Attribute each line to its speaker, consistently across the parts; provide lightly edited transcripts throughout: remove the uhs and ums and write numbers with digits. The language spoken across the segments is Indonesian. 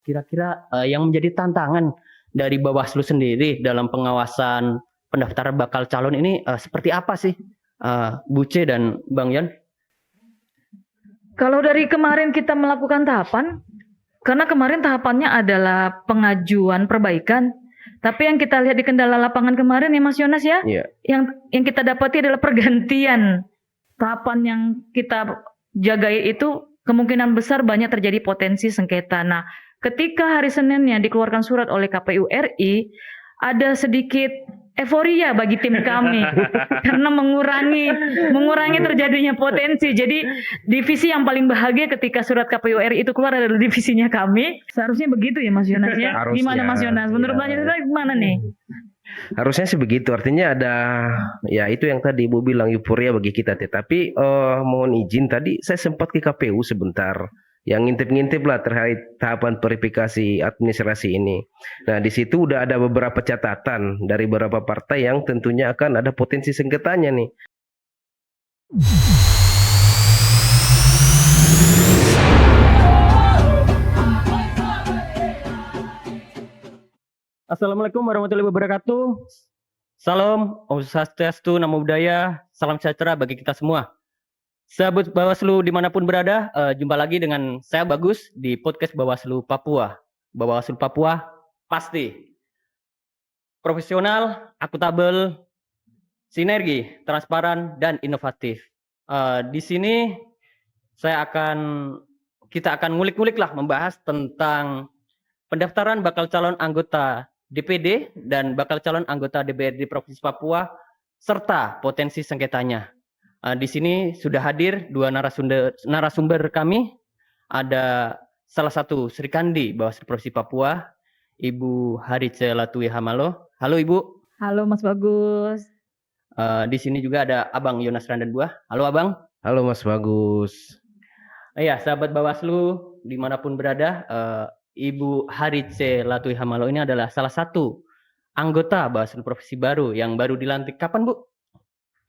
Speaker 1: Kira-kira yang menjadi tantangan dari Bawaslu sendiri dalam pengawasan pendaftaran bakal calon ini seperti apa sih, Bu C dan Bang Yon?
Speaker 2: Kalau dari kemarin kita melakukan tahapan, karena kemarin tahapannya adalah pengajuan perbaikan, tapi yang kita lihat di kendala lapangan kemarin ya Mas Yonas ya, yang kita dapati adalah pergantian tahapan yang kita jagai itu kemungkinan besar banyak terjadi potensi sengketa. Nah, ketika hari Seninnya dikeluarkan surat oleh KPU RI, ada sedikit euforia bagi tim kami karena mengurangi terjadinya potensi. Jadi divisi yang paling bahagia ketika surat KPU RI itu keluar adalah divisinya kami. Seharusnya begitu ya Mas Yonas ya. Gimana Mas Yonas? Menurut Mas Yonas gimana nih?
Speaker 3: Harusnya sih begitu. Artinya ada ya itu yang tadi Ibu bilang euforia bagi kita. Tetapi mohon izin tadi saya sempat ke KPU sebentar. Yang ngintip-ngintip lah terkait tahapan verifikasi administrasi ini. Nah, di situ udah ada beberapa catatan dari beberapa partai yang tentunya akan ada potensi sengketanya nih.
Speaker 1: Assalamualaikum warahmatullahi wabarakatuh. Salam, Om Swastiastu, Namo Buddhaya, salam sejahtera bagi kita semua. Sahabat Bawaslu dimanapun berada, jumpa lagi dengan saya Bagus di podcast Bawaslu Papua. Bawaslu Papua pasti profesional, akuntabel, sinergi, transparan, dan inovatif. Di sini kita akan ngulik-ngulik lah membahas tentang pendaftaran bakal calon anggota DPD dan bakal calon anggota DPRD Provinsi Papua serta potensi sengketanya. Di sini sudah hadir dua narasumber kami. Ada salah satu Sri Kandi Bawaslu Provinsi Papua, Ibu Harice Latui Hamalo. Halo Ibu.
Speaker 2: Halo Mas Bagus.
Speaker 1: Di sini juga ada Abang Yonas Randanbuah. Halo Abang.
Speaker 3: Halo Mas Bagus.
Speaker 1: Iya, sahabat Bawaslu dimanapun berada, Ibu Harice Latui Hamalo ini adalah salah satu anggota Bawaslu Provinsi baru yang baru dilantik. Kapan Bu?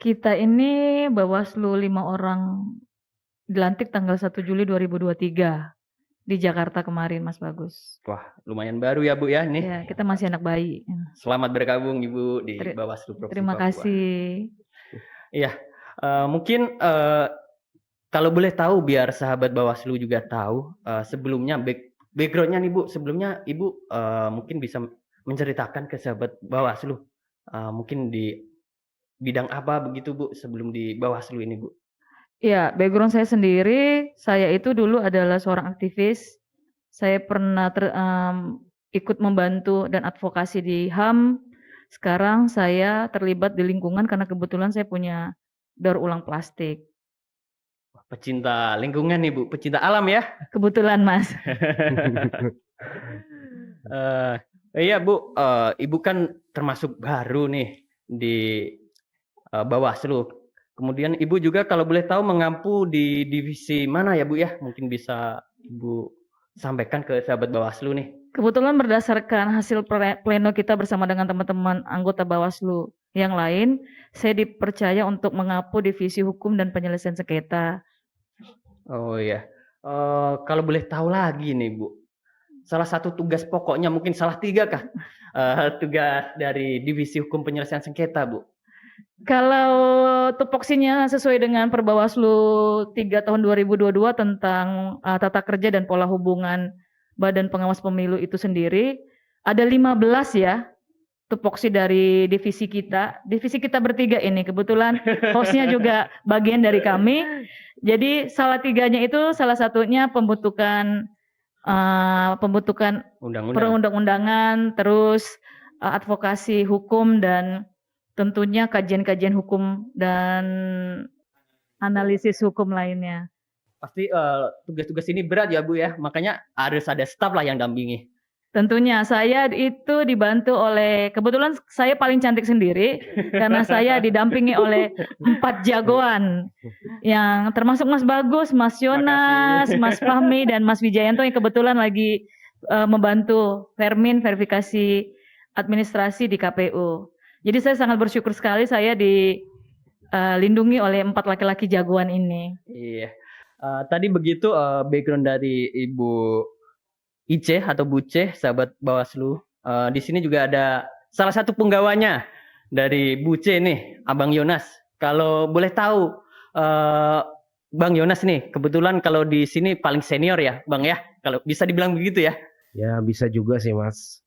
Speaker 2: Kita ini Bawaslu 5 orang dilantik tanggal 1 Juli 2023 di Jakarta kemarin Mas Bagus.
Speaker 1: Wah, lumayan baru ya Bu ya nih.
Speaker 2: Ya, kita masih anak bayi.
Speaker 1: Selamat bergabung Ibu di Bawaslu Provinsi
Speaker 2: Terima
Speaker 1: Papua.
Speaker 2: kasih.
Speaker 1: Iya, mungkin kalau boleh tahu biar sahabat Bawaslu juga tahu sebelumnya backgroundnya nih Bu. Sebelumnya Ibu mungkin bisa menceritakan ke sahabat Bawaslu mungkin di bidang apa begitu Bu sebelum di Bawaslu ini Bu?
Speaker 2: Ya, background saya sendiri, saya itu dulu adalah seorang aktivis. Saya pernah ikut membantu dan advokasi di HAM. Sekarang saya terlibat di lingkungan karena kebetulan saya punya daur ulang plastik.
Speaker 1: Pecinta lingkungan nih Bu, pecinta alam ya?
Speaker 2: Kebetulan Mas.
Speaker 1: Iya Bu, Ibu kan termasuk baru nih di Bawaslu. Kemudian Ibu juga kalau boleh tahu mengampu di divisi mana ya Bu ya? Mungkin bisa Ibu sampaikan ke sahabat Bawaslu nih.
Speaker 2: Kebetulan berdasarkan hasil pleno kita bersama dengan teman-teman anggota Bawaslu yang lain, saya dipercaya untuk mengampu divisi hukum dan penyelesaian sengketa.
Speaker 1: Oh iya, kalau boleh tahu lagi nih Bu, salah satu tugas pokoknya mungkin salah 3 kah? Tugas dari divisi hukum penyelesaian sengketa Bu?
Speaker 2: Kalau tupoksinya sesuai dengan Perbawaslu 3 tahun 2022 tentang tata kerja dan pola hubungan Badan Pengawas Pemilu itu sendiri, ada 15 ya tupoksi dari divisi kita. Divisi kita bertiga ini, kebetulan hostnya juga bagian dari kami. Jadi salah 3-nya itu salah satunya pembentukan perundang-undangan, terus advokasi hukum dan tentunya kajian-kajian hukum dan analisis hukum lainnya.
Speaker 1: Pasti tugas-tugas ini berat ya Bu ya, makanya harus ada staf lah yang dampingi.
Speaker 2: Tentunya saya itu dibantu oleh, kebetulan saya paling cantik sendiri karena saya didampingi oleh 4 jagoan yang termasuk Mas Bagus, Mas Yonas, Mas Fahmi dan Mas Wijayanto yang kebetulan lagi membantu verifikasi administrasi di KPU. Jadi saya sangat bersyukur sekali saya dilindungi oleh 4 laki-laki jagoan ini.
Speaker 1: Iya. Tadi begitu background dari Ibu Ice atau Buce, sahabat Bawaslu. Di sini juga ada salah satu penggawanya dari Buce nih, Abang Yonas. Kalau boleh tahu, Bang Yonas nih, kebetulan kalau di sini paling senior ya, Bang ya? Kalau bisa dibilang begitu ya?
Speaker 3: Ya bisa juga sih Mas.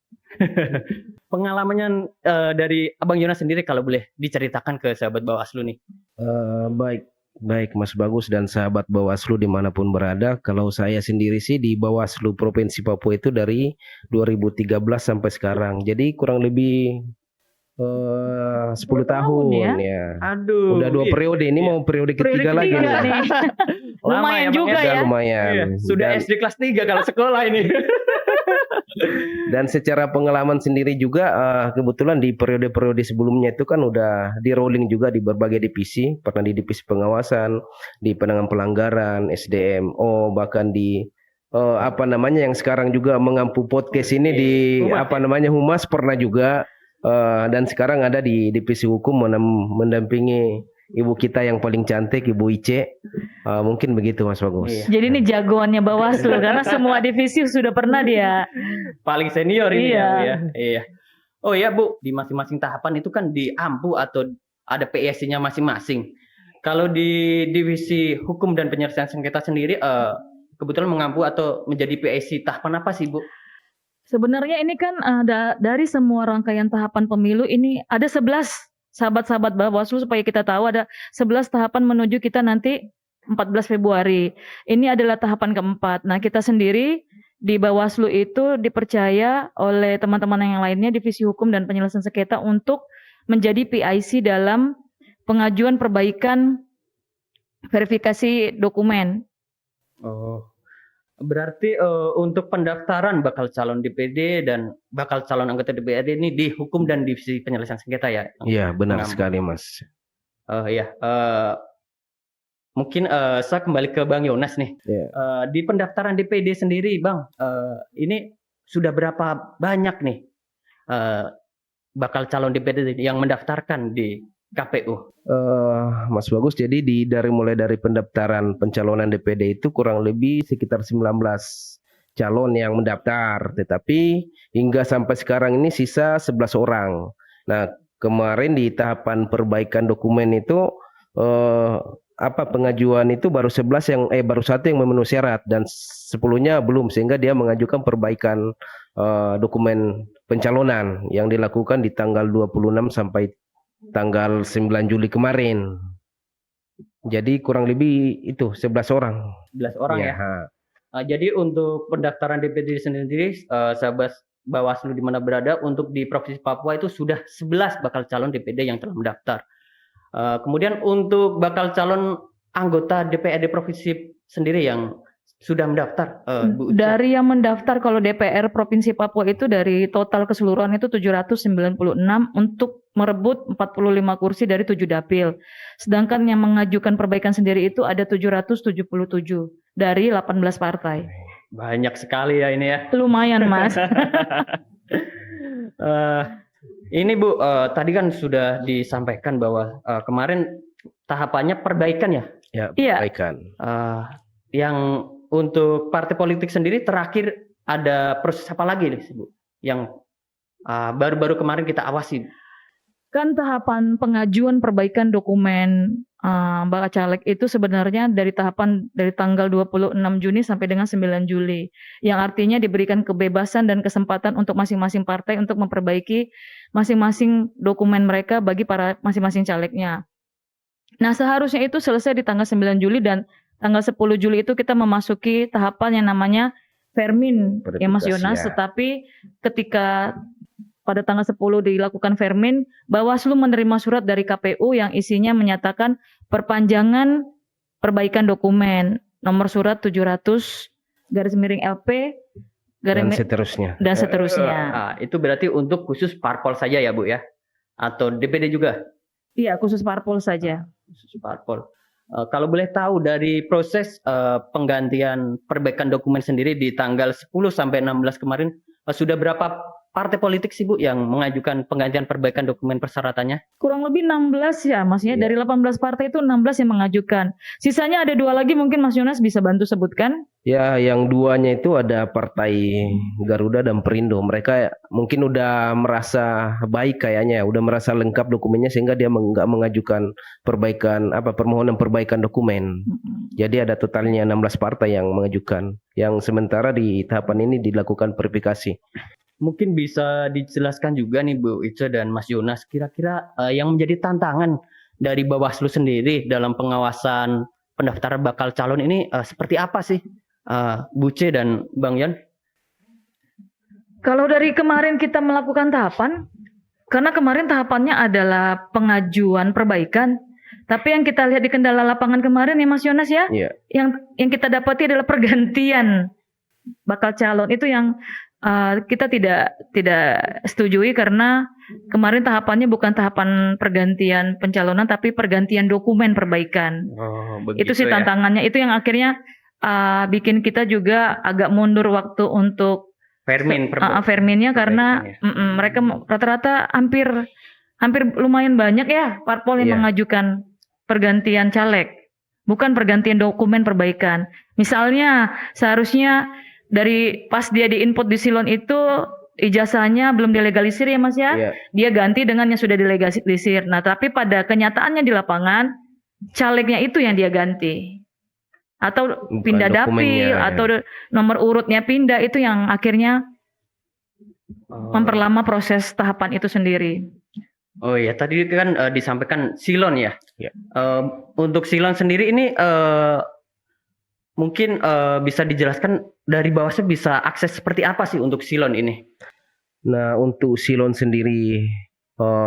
Speaker 1: Pengalamannya dari Abang Yonas sendiri kalau boleh diceritakan ke sahabat Bawaslu nih.
Speaker 3: Baik Mas Bagus dan sahabat Bawaslu dimanapun berada. Kalau saya sendiri sih di Bawaslu Provinsi Papua itu dari 2013 sampai sekarang. Jadi kurang lebih 10 tahun ya.
Speaker 1: Aduh.
Speaker 3: Udah 2 periode, ini mau periode ketiga lagi nih.
Speaker 2: Lumayan juga ya.
Speaker 3: Lumayan.
Speaker 1: Iya, sudah SD kelas 3 kalau sekolah ini.
Speaker 3: Dan secara pengalaman sendiri juga kebetulan di periode-periode sebelumnya itu kan udah di rolling juga di berbagai divisi, pernah di divisi pengawasan, di penanganan pelanggaran, SDMO, bahkan di yang sekarang juga mengampu podcast ini di Humas pernah juga, dan sekarang ada di divisi hukum mendampingi ibu kita yang paling cantik, Ibu Ice. Mungkin begitu Mas Bagus.
Speaker 2: Iya. Jadi ini jagoannya Bawaslu karena semua divisi sudah pernah dia.
Speaker 1: Paling senior ini ya. Iya. Oh ya Bu, di masing-masing tahapan itu kan diampu atau ada PSC-nya masing-masing. Kalau di divisi hukum dan penyelesaian sengketa sendiri, kebetulan mengampu atau menjadi PSC tahapan apa sih Bu?
Speaker 2: Sebenarnya ini kan dari semua rangkaian tahapan pemilu ini ada 11 sahabat-sahabat Bawaslu, supaya kita tahu ada 11 tahapan menuju kita nanti 14 Februari. Ini adalah tahapan keempat. Nah, kita sendiri di Bawaslu itu dipercaya oleh teman-teman yang lainnya divisi hukum dan penyelesaian sengketa untuk menjadi PIC dalam pengajuan perbaikan verifikasi dokumen.
Speaker 1: Oh. Berarti untuk pendaftaran bakal calon DPD dan bakal calon anggota DPRD ini di hukum dan divisi penyelesaian sengketa ya?
Speaker 3: Iya, benar sekali Mas.
Speaker 1: Mungkin saya kembali ke Bang Yonas nih. Di pendaftaran DPD sendiri Bang, ini sudah berapa banyak nih bakal calon DPD yang mendaftarkan di KPU?
Speaker 3: Mas Bagus, jadi mulai dari pendaftaran pencalonan DPD itu kurang lebih sekitar 19 calon yang mendaftar, tetapi hingga sampai sekarang ini sisa 11 orang. Nah, kemarin di tahapan perbaikan dokumen itu pengajuan itu baru 1 yang memenuhi syarat dan 10-nya belum, sehingga dia mengajukan perbaikan dokumen pencalonan yang dilakukan di tanggal 26 sampai tanggal 9 Juli kemarin. Jadi kurang lebih itu 11 orang.
Speaker 1: 11 orang ya. Jadi untuk pendaftaran DPD sendiri, sahabat Bawaslu di mana berada, untuk di Provinsi Papua itu sudah 11 bakal calon DPD yang telah mendaftar. Kemudian untuk bakal calon anggota DPRD Provinsi sendiri yang sudah mendaftar, Bu Uca.
Speaker 2: Dari yang mendaftar kalau DPR Provinsi Papua itu dari total keseluruhan itu 796 untuk merebut 45 kursi dari 7 dapil. Sedangkan yang mengajukan perbaikan sendiri itu ada 777 dari 18 partai.
Speaker 1: Banyak sekali ya ini ya.
Speaker 2: Lumayan Mas.
Speaker 1: Ini Bu, tadi kan sudah disampaikan bahwa kemarin tahapannya perbaikan ya?
Speaker 3: Ya, perbaikan.
Speaker 1: Yang untuk partai politik sendiri terakhir ada proses apa lagi nih Bu? Yang baru-baru kemarin kita awasi.
Speaker 2: Kan tahapan pengajuan perbaikan dokumen bakal caleg itu sebenarnya dari tanggal 26 Juni sampai dengan 9 Juli. Yang artinya diberikan kebebasan dan kesempatan untuk masing-masing partai untuk memperbaiki masing-masing dokumen mereka bagi para masing-masing calegnya. Nah, seharusnya itu selesai di tanggal 9 Juli dan tanggal 10 Juli itu kita memasuki tahapan yang namanya Vermin ya Mas Yonas. Tetapi ketika pada tanggal 10 dilakukan Vermin, Bawaslu menerima surat dari KPU yang isinya menyatakan perpanjangan perbaikan dokumen nomor surat 700/LP
Speaker 3: dan seterusnya.
Speaker 1: Itu berarti untuk khusus parpol saja ya Bu ya? Atau DPD juga?
Speaker 2: Iya, khusus parpol saja.
Speaker 1: Khusus parpol. Kalau boleh tahu dari proses penggantian perbaikan dokumen sendiri di tanggal 10 sampai 16 kemarin, sudah berapa partai politik sih Bu yang mengajukan penggantian perbaikan dokumen persyaratannya?
Speaker 2: Kurang lebih 16 ya Masnya. Dari 18 partai itu 16 yang mengajukan. Sisanya ada 2 lagi, mungkin Mas Yonas bisa bantu sebutkan.
Speaker 3: Ya, yang duanya itu ada Partai Garuda dan Perindo. Mereka mungkin udah merasa baik kayaknya, udah merasa lengkap dokumennya sehingga dia nggak mengajukan permohonan perbaikan dokumen. Jadi ada totalnya 16 partai yang mengajukan. Yang sementara di tahapan ini dilakukan verifikasi.
Speaker 1: Mungkin bisa dijelaskan juga nih Bu Ica dan Mas Yonas, kira-kira yang menjadi tantangan dari Bawaslu sendiri dalam pengawasan pendaftaran bakal calon ini seperti apa sih? Bu C dan Bang Yon?
Speaker 2: Kalau dari kemarin kita melakukan tahapan, karena kemarin tahapannya adalah pengajuan perbaikan, tapi yang kita lihat di kendala lapangan kemarin ya Mas Yonas ya, yang kita dapati adalah pergantian bakal calon. Itu yang kita tidak setujui, karena kemarin tahapannya bukan tahapan pergantian pencalonan tapi pergantian dokumen perbaikan. Itu sih tantangannya, itu yang akhirnya bikin kita juga agak mundur waktu untuk Verminnya, karena mereka rata-rata hampir lumayan banyak ya parpol yang mengajukan pergantian caleg, bukan pergantian dokumen perbaikan. Misalnya seharusnya dari pas dia diinput di silon itu ijazahnya belum dilegalisir ya Mas ya, dia ganti dengan yang sudah dilegalisir. Nah tapi pada kenyataannya di lapangan calegnya itu yang dia ganti, atau pindah dapil atau nomor urutnya pindah, itu yang akhirnya memperlama proses tahapan itu sendiri.
Speaker 1: Oh ya, tadi kan disampaikan silon ya. Untuk silon sendiri ini mungkin bisa dijelaskan dari Bawaslu bisa akses seperti apa sih untuk silon ini?
Speaker 3: Nah, untuk silon sendiri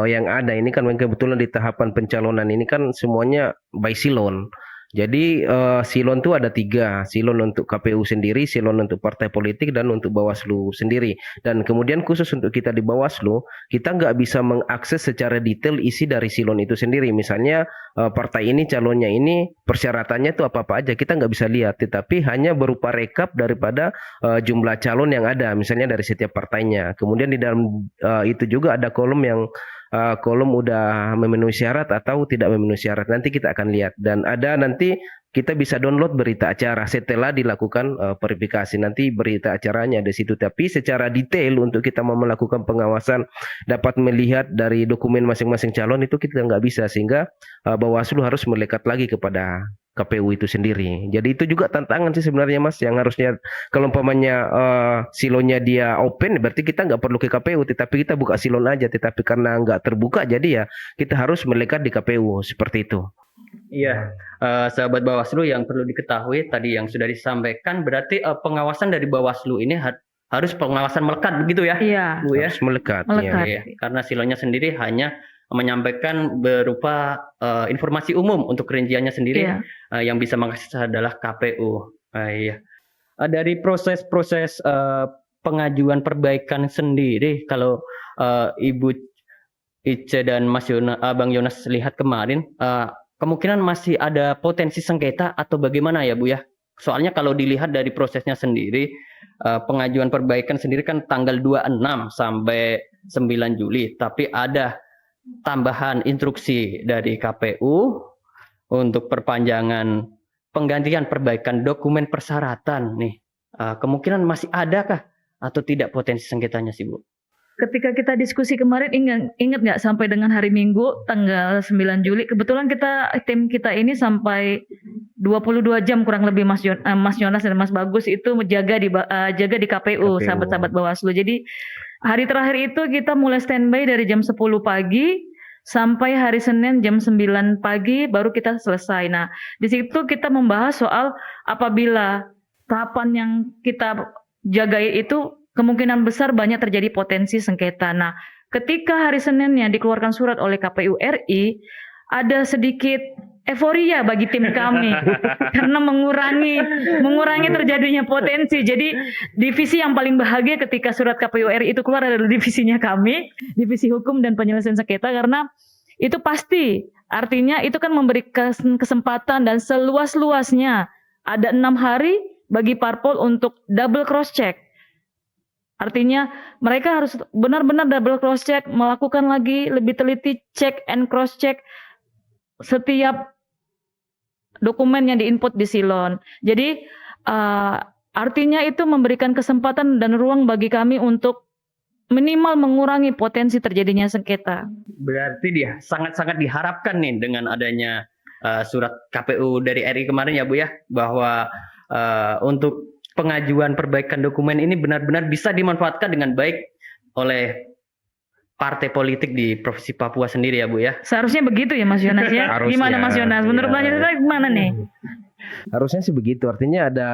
Speaker 3: yang ada ini kan kebetulan di tahapan pencalonan ini kan semuanya by silon. Jadi silon itu ada 3, silon untuk KPU sendiri, silon untuk partai politik, dan untuk Bawaslu sendiri. Dan kemudian khusus untuk kita di Bawaslu, kita nggak bisa mengakses secara detail isi dari silon itu sendiri. Misalnya partai ini calonnya ini persyaratannya itu apa-apa aja, kita nggak bisa lihat. Tetapi hanya berupa rekap daripada jumlah calon yang ada, misalnya dari setiap partainya. Kemudian di dalam itu juga ada kolom yang kolom udah memenuhi syarat atau tidak memenuhi syarat, nanti kita akan lihat. Dan ada nanti kita bisa download berita acara setelah dilakukan verifikasi, nanti berita acaranya di situ. Tapi secara detail untuk kita mau melakukan pengawasan dapat melihat dari dokumen masing-masing calon itu kita nggak bisa, sehingga Bawaslu harus melekat lagi kepada KPU itu sendiri. Jadi itu juga tantangan sih sebenarnya Mas, yang harusnya kalau umpamanya silonnya dia open berarti kita nggak perlu ke KPU, tetapi kita buka silon aja, tetapi karena nggak terbuka jadi ya kita harus melekat di KPU seperti itu.
Speaker 1: Iya, sahabat Bawaslu, yang perlu diketahui tadi yang sudah disampaikan, berarti pengawasan dari Bawaslu ini harus pengawasan melekat begitu ya?
Speaker 2: Iya.
Speaker 1: Bu ya?
Speaker 3: Harus melekat.
Speaker 1: Ya. Karena silonnya sendiri hanya menyampaikan berupa informasi umum, untuk rinciannya sendiri yang bisa mengakses adalah KPU. Dari proses-proses pengajuan perbaikan sendiri, kalau Ibu Ica dan Bang Yonas lihat kemarin, kemungkinan masih ada potensi sengketa atau bagaimana ya Bu ya? Soalnya kalau dilihat dari prosesnya sendiri, pengajuan perbaikan sendiri kan tanggal 26 sampai 9 Juli, tapi ada tambahan instruksi dari KPU untuk perpanjangan penggantian perbaikan dokumen persyaratan nih. Kemungkinan masih adakah atau tidak potensi sengketanya sih Bu?
Speaker 2: Ketika kita diskusi kemarin, ingat nggak sampai dengan hari Minggu tanggal 9 Juli, kebetulan tim kita ini sampai 22 jam kurang lebih Mas Yonas dan Mas Bagus itu jaga di KPU. Sahabat-sahabat Bawaslu. Jadi hari terakhir itu kita mulai standby dari jam 10 pagi sampai hari Senin jam 9 pagi baru kita selesai. Nah, di situ kita membahas soal apabila tahapan yang kita jagai itu kemungkinan besar banyak terjadi potensi sengketa. Nah, ketika hari Seninnya dikeluarkan surat oleh KPU RI, ada sedikit euforia bagi tim kami karena mengurangi terjadinya potensi. Jadi divisi yang paling bahagia ketika surat KPU RI itu keluar adalah divisinya kami, divisi hukum dan penyelesaian sengketa, karena itu pasti artinya itu kan memberikan kesempatan dan seluas-luasnya ada 6 hari bagi parpol untuk double cross check. Artinya mereka harus benar-benar double cross check, melakukan lagi lebih teliti check and cross check setiap dokumen yang diinput di silon. Jadi artinya itu memberikan kesempatan dan ruang bagi kami untuk minimal mengurangi potensi terjadinya sengketa.
Speaker 1: Berarti dia sangat-sangat diharapkan nih dengan adanya surat KPU dari RI kemarin ya Bu ya, bahwa untuk pengajuan perbaikan dokumen ini benar-benar bisa dimanfaatkan dengan baik oleh partai politik di Provinsi Papua sendiri ya Bu ya.
Speaker 2: Seharusnya begitu ya Mas Yonas ya.
Speaker 3: Harusnya,
Speaker 2: Gimana Mas Yonas? Menurut
Speaker 3: ya.
Speaker 2: Mas Yonas gimana nih?
Speaker 3: Harusnya sih begitu. Artinya ada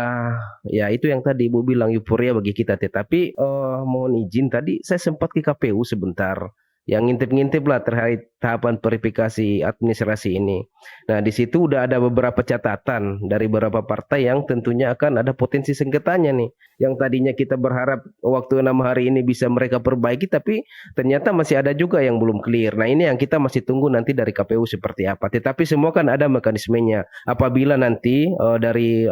Speaker 3: ya itu yang tadi Ibu bilang euforia bagi kita. Tetapi mohon izin tadi saya sempat ke KPU sebentar. Yang ngintip-ngintip lah terkait tahapan verifikasi administrasi ini. Nah di situ udah ada beberapa catatan dari beberapa partai yang tentunya akan ada potensi sengketanya nih. Yang tadinya kita berharap waktu 6 hari ini bisa mereka perbaiki, tapi ternyata masih ada juga yang belum clear. Nah ini yang kita masih tunggu nanti dari KPU seperti apa. Tetapi semua kan ada mekanismenya. Apabila nanti dari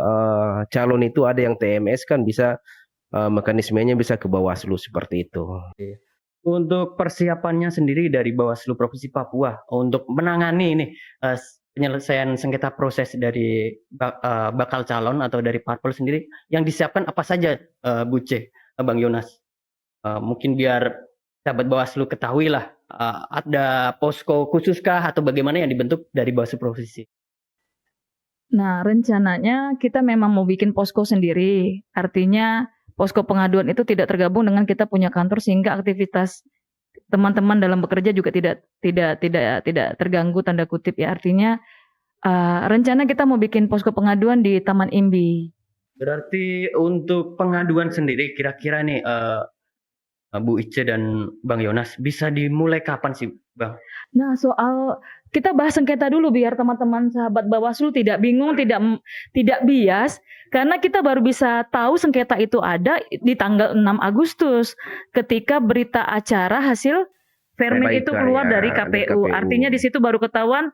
Speaker 3: calon itu ada yang TMS kan bisa mekanismenya bisa ke Bawaslu seperti itu.
Speaker 1: Untuk persiapannya sendiri dari Bawaslu Provinsi Papua untuk menangani ini penyelesaian sengketa proses dari bakal calon atau dari parpol sendiri yang disiapkan apa saja Bu C, Bang Yonas? Mungkin biar sahabat Bawaslu ketahui lah, ada posko khususkah atau bagaimana yang dibentuk dari Bawaslu Provinsi?
Speaker 2: Nah rencananya kita memang mau bikin posko sendiri. Artinya posko pengaduan itu tidak tergabung dengan kita punya kantor sehingga aktivitas teman-teman dalam bekerja juga tidak terganggu tanda kutip ya. Artinya rencana kita mau bikin posko pengaduan di Taman Imbi.
Speaker 1: Berarti untuk pengaduan sendiri kira-kira nih Bu Ice dan Bang Yonas bisa dimulai kapan sih Bang?
Speaker 2: Nah soal kita bahas sengketa dulu biar teman-teman sahabat Bawaslu tidak bingung, tidak bias. Karena kita baru bisa tahu sengketa itu ada di tanggal 6 Agustus ketika berita acara hasil vermin itu keluar
Speaker 3: ya,
Speaker 2: dari KPU. Artinya di situ baru ketahuan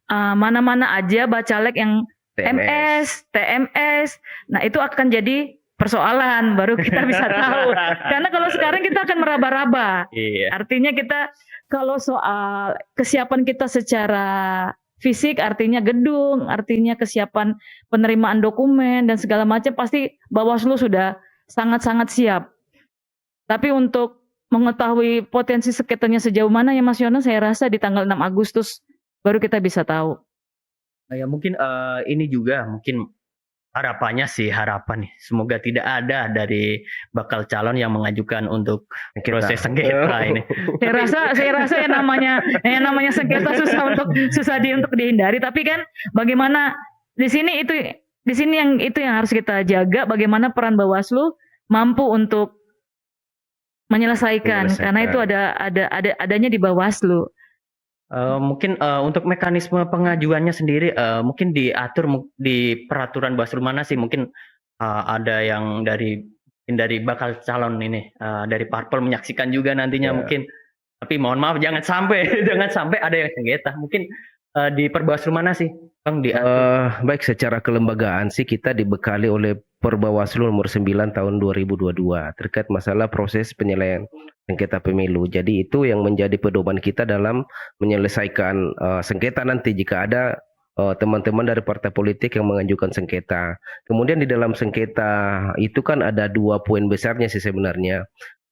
Speaker 2: mana-mana aja bacalek yang MS, TMS. Nah itu akan jadi persoalan, baru kita bisa tahu. Karena kalau sekarang kita akan meraba-raba.
Speaker 1: Iya.
Speaker 2: Artinya kita kalau soal kesiapan kita secara fisik, artinya gedung, artinya kesiapan penerimaan dokumen dan segala macam pasti Bawaslu sudah sangat-sangat siap. Tapi untuk mengetahui potensi sengketanya sejauh mana ya Mas Yonas, saya rasa di tanggal 6 Agustus baru kita bisa tahu.
Speaker 1: Ya mungkin ini juga mungkin harapannya sih harapan nih semoga tidak ada dari bakal calon yang mengajukan untuk proses sengketa ini.
Speaker 2: Saya rasa yang namanya sengketa susah untuk dihindari. Tapi kan bagaimana di sini yang harus kita jaga, bagaimana peran Bawaslu mampu untuk menyelesaikan. Karena itu adanya di Bawaslu.
Speaker 1: Mungkin untuk mekanisme pengajuannya sendiri mungkin diatur di peraturan Bawaslu mana sih? Mungkin ada yang dari bakal calon ini dari parpol menyaksikan juga nantinya mungkin. Tapi mohon maaf jangan sampai ada yang sengketa. Mungkin di Perbawaslu mana sih Bang diatur?
Speaker 3: Baik, secara kelembagaan sih kita dibekali oleh Perbawaslu nomor 9 tahun 2022 terkait masalah proses penyelesaian sengketa pemilu. Jadi itu yang menjadi pedoman kita dalam menyelesaikan sengketa nanti jika ada teman-teman dari partai politik yang mengajukan sengketa. Kemudian di dalam sengketa itu kan ada 2 poin besarnya sih sebenarnya.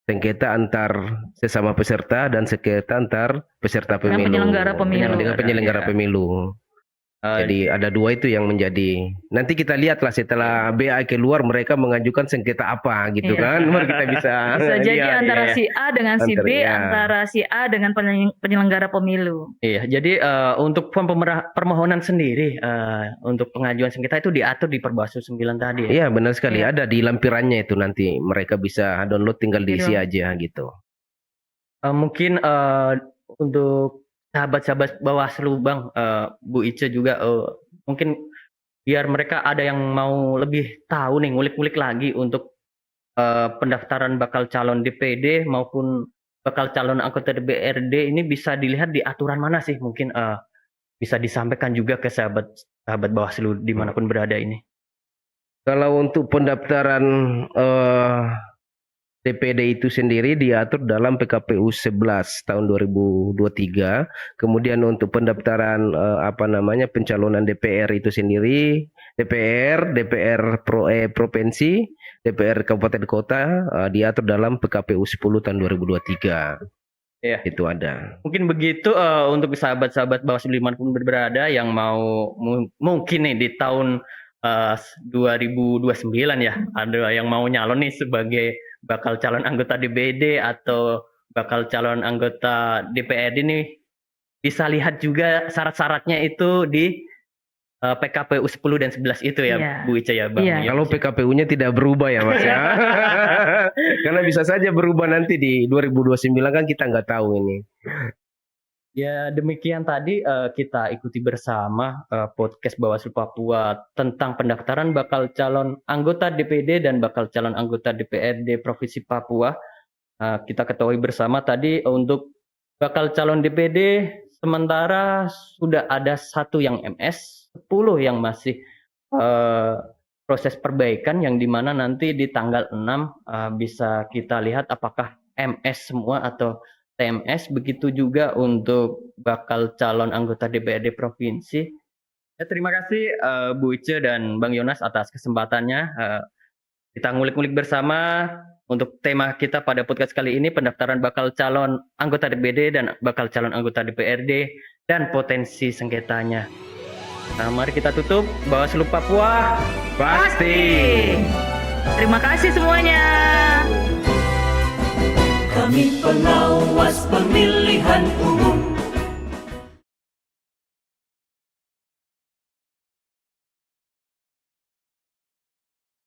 Speaker 3: Sengketa antar sesama peserta dan sengketa antar peserta pemilu. Penyelenggara pemilu. Jadi ada 2 itu yang menjadi. Nanti kita lihatlah setelah BA keluar mereka mengajukan sengketa apa gitu kan. Baru kita bisa
Speaker 2: jadi antara si A dengan si B, antara si A dengan penyelenggara pemilu.
Speaker 1: Iya, jadi untuk permohonan sendiri untuk pengajuan sengketa itu diatur di Perbawaslu 9 tadi.
Speaker 3: Iya, benar sekali. Ada di lampirannya itu nanti mereka bisa download tinggal diisi aja gitu.
Speaker 1: Mungkin untuk sahabat-sahabat Bawaslu Bang, Bu Ice juga mungkin biar mereka ada yang mau lebih tahu nih ngulik-ngulik lagi untuk pendaftaran bakal calon DPD maupun bakal calon anggota DPRD ini bisa dilihat di aturan mana sih? Mungkin bisa disampaikan juga ke sahabat Bawaslu dimanapun berada ini.
Speaker 3: Kalau untuk pendaftaran DPD itu sendiri diatur dalam PKPU 11 tahun 2023. Kemudian untuk pendaftaran pencalonan DPR itu sendiri, DPR provinsi, DPR kabupaten kota diatur dalam PKPU 10 tahun 2023.
Speaker 1: Ya.
Speaker 3: Itu ada.
Speaker 1: Mungkin begitu untuk sahabat-sahabat Bawaslu dimanapun berada yang mau mungkin nih di tahun 2029 ya, ada yang mau nyalon nih sebagai bakal calon anggota DPD atau bakal calon anggota DPRD nih, bisa lihat juga syarat-syaratnya itu di PKPU 10 dan 11 itu ya, Bu Ica ya, Bang.
Speaker 3: Kalau PKPU-nya tidak berubah ya Mas ya. Karena bisa saja berubah nanti di 2029 kan kita nggak tahu ini.
Speaker 1: Ya demikian tadi kita ikuti bersama podcast Bawaslu Papua tentang pendaftaran bakal calon anggota DPD dan bakal calon anggota DPRD Provinsi Papua. Kita ketahui bersama tadi untuk bakal calon DPD sementara sudah ada 1 yang MS, 10 yang masih proses perbaikan yang dimana nanti di tanggal 6 bisa kita lihat apakah MS semua atau TMS, begitu juga untuk bakal calon anggota DPRD provinsi. Ya, terima kasih Bu Ice dan Bang Yonas atas kesempatannya. Kita ngulik-ngulik bersama untuk tema kita pada podcast kali ini, pendaftaran bakal calon anggota DPD dan bakal calon anggota DPRD dan potensi sengketanya. Nah, mari kita tutup. Bawaslu Papua pasti.
Speaker 2: Terima kasih semuanya.
Speaker 4: Kami pengawas pemilihan umum